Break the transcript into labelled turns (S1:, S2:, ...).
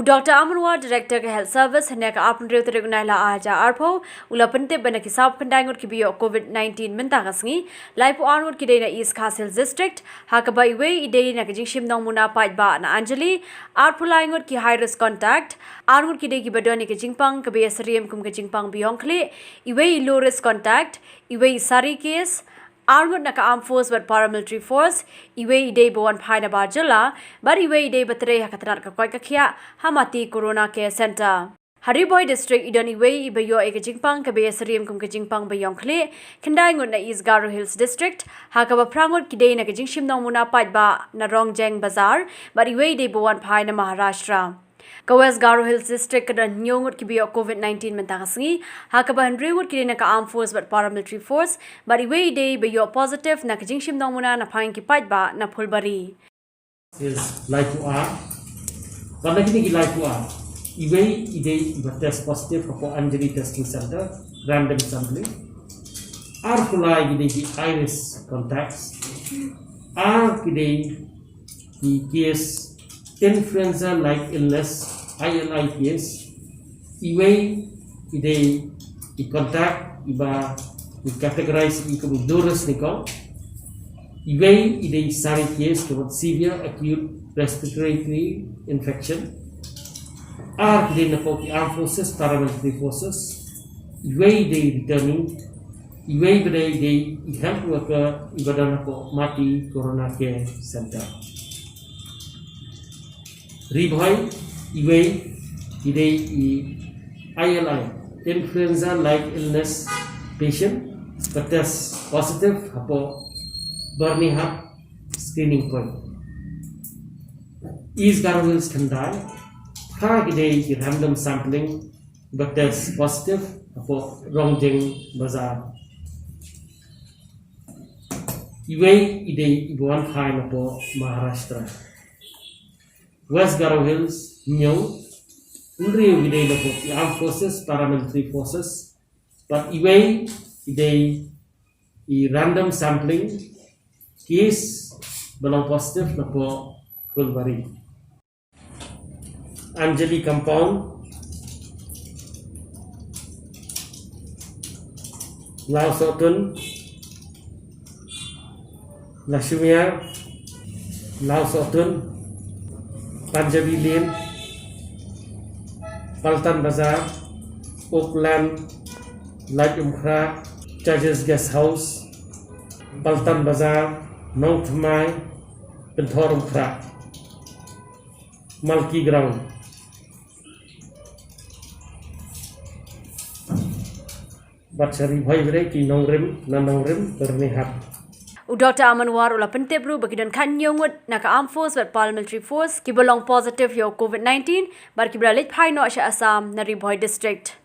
S1: Dr. Amanwar, Director of Health Service, Haneka Apundre Regunala Aja Arpo, Ulapente Benaki Pendangur Kibio COVID-19 Mintagasni, Laipo Armwood Kidena East Castle District, Hakabai Way, Ide Nakajishim Nomuna Paitba and Anjali, Arpulangur Ki high risk contact, Armwood Kide Kibadoni Kajingpang, Kabia Sariam Kum Kajingpang Bionkle, Iwe low risk contact, Iwe Sari case, Armut naka armed force but paramilitary force, iwe ide buwan paina barjala, but iwe ide batre hakatanat kakwai kakya, hamati corona care center. Hariboy district idon iwe ibayo ekajingpang kabe sariam kum kajingpang bayong kle, kendai na East Garo Hills district, hakaba prangut kide na kajingshim muna paitba na Rongjeng Bazaar, but iwe ide buwan paina Maharashtra. West Garo Hills district kada nyongut kibio COVID-19 mentangasngi hakaba handrewood kidena ka armed force but paramilitary force but iwe day bayo positive na kajingshim muna na paing kipait ba na Phulbari
S2: is like to are but like to are iwe ide test positive for Anjali testing center random sampling are fulai ide high risk contacts are ide the case influenza like illness ILI case iwe ide I contact iba I categorize I como durus niko iwe ide sari case to severe acute respiratory infection are ide na po armed forces paramilitary forces iwe ide returning iwe ide health worker iba na po mati corona care center Riboy, iwe, ide ILI, influenza like illness patient, but test positive hapo Birmingham screening point. East Garo Hills Tandai, ha ide random sampling, but test positive hapo Rongjeng Bazaar. Iwe ide ibuan fine hapo Maharashtra. West Garo Hills, Nyong, Undri Ide the armed forces, paramilitary forces, but iwe ide random sampling case belong positive na po Phulbari. Anjali compound, Lao Sotun, Lashmia, Lao Sotun, Punjabi Lane, Paltan Bazaar, Oakland, Light Umkhra, Judges Guest House, Paltan Bazaar, Nong Thamai, Penthor Umkhra, Malki Ground. Batsari Bhai Vire ki Nongrim, Nanongrim, Bernihat.
S1: Dr. Amanwar Ulapente Bru Bakidon Kanyongwood Naka Armed Force but Paramilitary Force Kibolong positive yo COVID-19 Bar Kibralit Pai no Asha Assam Nariboy district.